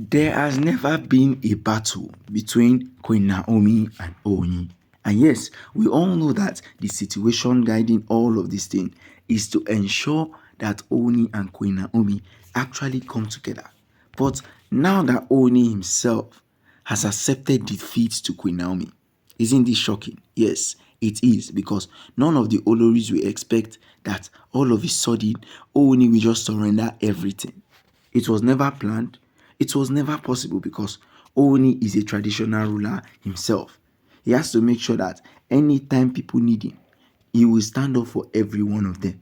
There has never been a battle between Queen Naomi and Oni. And yes, we all know that the situation guiding all of this thing is to ensure that Oni and Queen Naomi actually come together. But now that Oni himself has accepted defeat to Queen Naomi, isn't this shocking? Yes, it is, because none of the Oloris will expect that all of a sudden Oni will just surrender everything. It was never planned. It was never possible, because Oni is a traditional ruler himself. He has to make sure that anytime people need him, he will stand up for every one of them.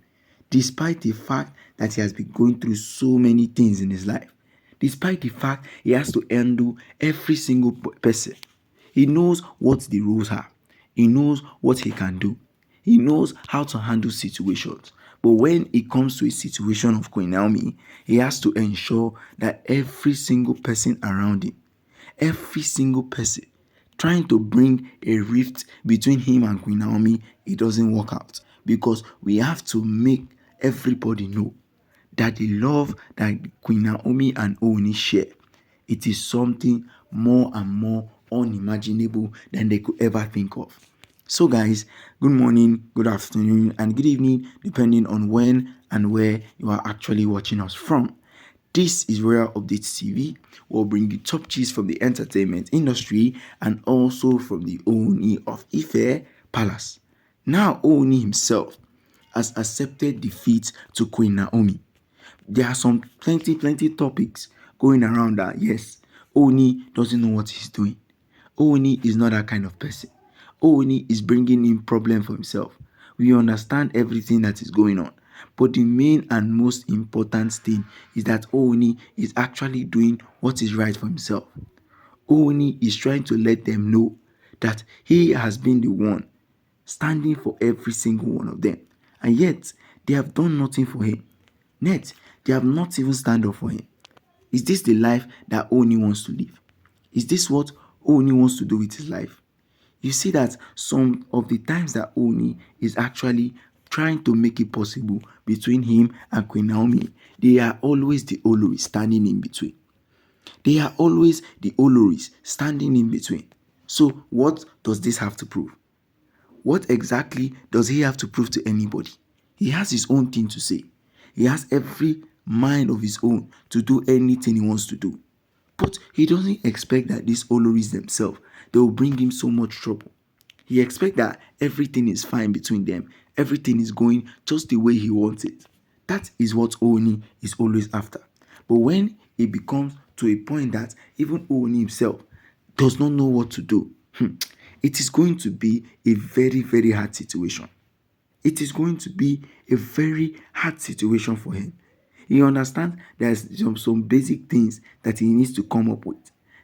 Despite the fact that he has been going through so many things in his life, despite the fact he has to handle every single person, he knows what the rules are. He knows what he can do. He knows how to handle situations. But when it comes to a situation of Queen Naomi, he has to ensure that every single person around him, every single person trying to bring a rift between him and Queen Naomi, it doesn't work out. Because we have to make everybody know that the love that Queen Naomi and Ooni share, it is something more and more unimaginable than they could ever think of. So guys, good morning, good afternoon, and good evening, depending on when and where you are actually watching us from. This is Royal Updates TV. We'll bring you top gist from the entertainment industry and also from the Ooni of Ife Palace. Now Ooni himself has accepted defeat to Queen Naomi. There are some plenty topics going around that yes, Ooni doesn't know what he's doing. Ooni is not that kind of person. Ooni is bringing in problem for himself. We understand everything that is going on. But the main and most important thing is that Ooni is actually doing what is right for himself. Ooni is trying to let them know that he has been the one standing for every single one of them. And yet, they have done nothing for him. Yet, they have not even stand up for him. Is this the life that Ooni wants to live? Is this what Ooni wants to do with his life? You see that some of the times that Ooni is actually trying to make it possible between him and Queen Naomi, they are always the Oloris standing in between. They are always the Oloris standing in between. So what does this have to prove? What exactly does he have to prove to anybody? He has his own thing to say. He has every mind of his own to do anything he wants to do. But he doesn't expect that these Oloris themselves, they will bring him so much trouble. He expects that everything is fine between them. Everything is going just the way he wants it. That is what Ooni is always after. But when it becomes to a point that even Ooni himself does not know what to do, it is going to be a very hard situation. It is going to be a very hard situation for him. He understands there's some basic things that he needs to come up with.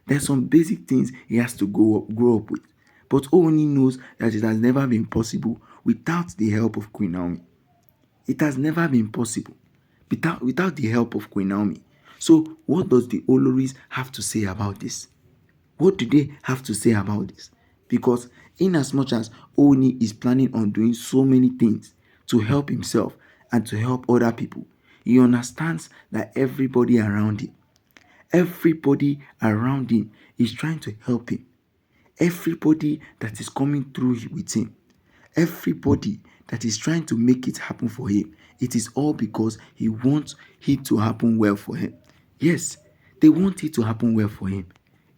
There's some basic things he has to grow up with. But Ooni knows that it has never been possible without the help of Queen Naomi. It has never been possible without the help of Queen Naomi. So what does the Oloris have to say about this? What do they have to say about this? Because in as much as Ooni is planning on doing so many things to help himself and to help other people, he understands that everybody around him is trying to help him. Everybody that is coming through with him, everybody that is trying to make it happen for him, it is all because he wants it to happen well for him. Yes, they want it to happen well for him.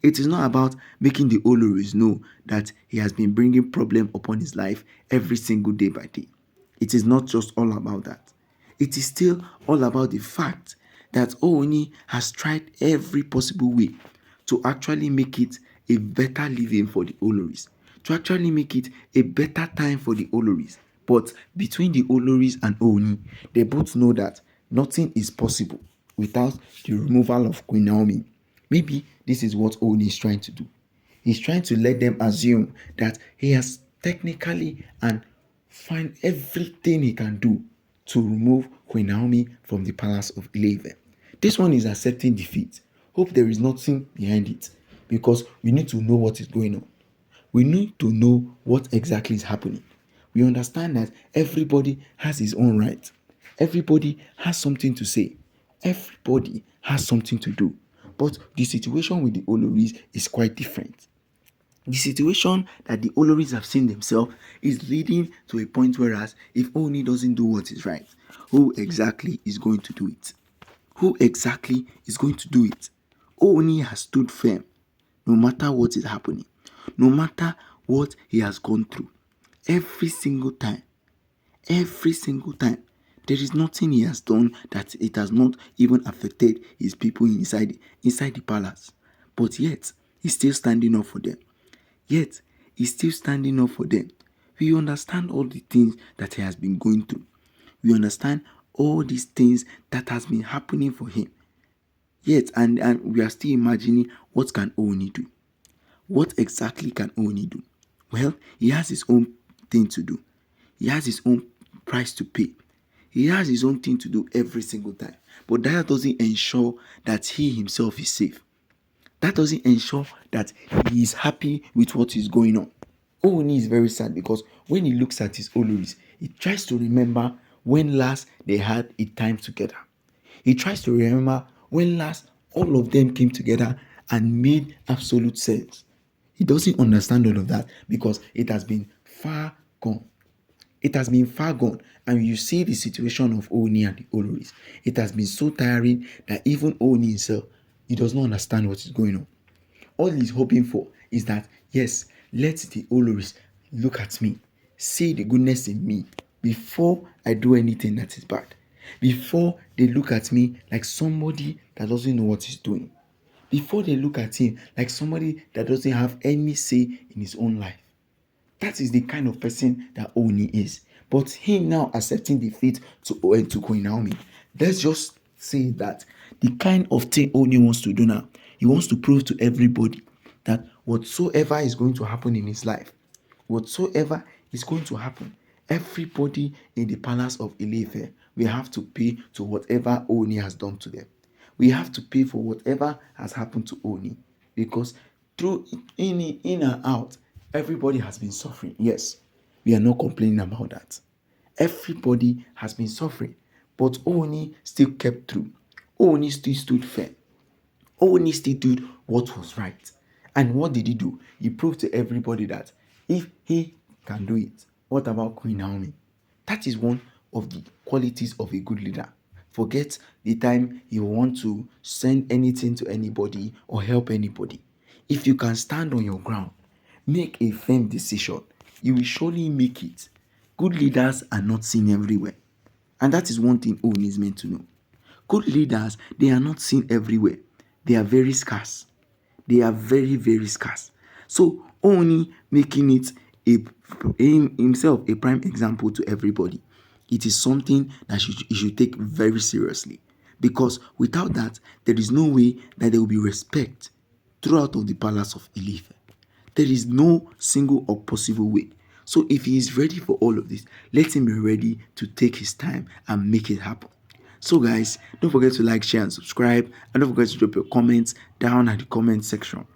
It is not about making the Oloris know that he has been bringing problem upon his life every single day by day. It is not just all about that. It is still all about the fact that Ooni has tried every possible way to actually make it a better living for the Oloris, to actually make it a better time for the Oloris. But between the Oloris and Ooni, they both know that nothing is possible without the removal of Queen Naomi. Maybe this is what Ooni is trying to do. He's trying to let them assume that he has technically and find everything he can do to remove Queen Naomi from the palace of Ile-Ife. This one is accepting defeat. Hope there is nothing behind it, because we need to know what is going on. We need to know what exactly is happening. We understand that everybody has his own right. Everybody has something to say. Everybody has something to do. But the situation with the Oloris is quite different. The situation that the Oloris have seen themselves is leading to a point whereas if Oni doesn't do what is right, who exactly is going to do it? Who exactly is going to do it? Oni has stood firm no matter what is happening, no matter what he has gone through. Every single time, there is nothing he has done that it has not even affected his people inside the palace. But yet, he's still standing up for them. Yet, he's still standing up for them. We understand all the things that he has been going through. We understand all these things that has been happening for him. Yet, and we are still imagining what can Oni do. What exactly can Oni do? Well, he has his own thing to do. He has his own price to pay. He has his own thing to do every single time. But that doesn't ensure that he himself is safe. That doesn't ensure that he is happy with what is going on. Oni is very sad because when he looks at his Oloris, he tries to remember when last they had a time together. He tries to remember when last all of them came together and made absolute sense. He doesn't understand all of that because it has been far gone. It has been far gone. And you see the situation of Oni and the Oloris. It has been so tiring that even Oni himself, he does not understand what is going on. All he's hoping for is that, yes, let the Oloris look at me, see the goodness in me before I do anything that is bad. Before they look at me like somebody that doesn't know what he's doing. Before they look at him like somebody that doesn't have any say in his own life. That is the kind of person that Oni is. But him now accepting defeat to Queen Naomi. Let's just say that the kind of thing Oni wants to do now, he wants to prove to everybody that whatsoever is going to happen in his life, whatsoever is going to happen, everybody in the palace of Ile-Ife will have to pay to whatever Oni has done to them. We have to pay for whatever has happened to Oni, because through in and out, everybody has been suffering. Yes, we are not complaining about that. Everybody has been suffering, but Oni still kept through. Oni still stood firm. Oni still did what was right. And what did he do? He proved to everybody that if he can do it, what about Queen Naomi? That is one of the qualities of a good leader. Forget the time you want to send anything to anybody or help anybody. If you can stand on your ground, make a firm decision, you will surely make it. Good leaders are not seen everywhere. And that is one thing Owen is meant to know. Good leaders, they are not seen everywhere. They are very scarce. They are very, very scarce. So only making it himself a prime example to everybody. It is something that you should take very seriously. Because without that, there is no way that there will be respect throughout of the palace of Ile-Ife. There is no single or possible way. So if he is ready for all of this, let him be ready to take his time and make it happen. So guys, don't forget to like, share and subscribe, and don't forget to drop your comments down at the comment section.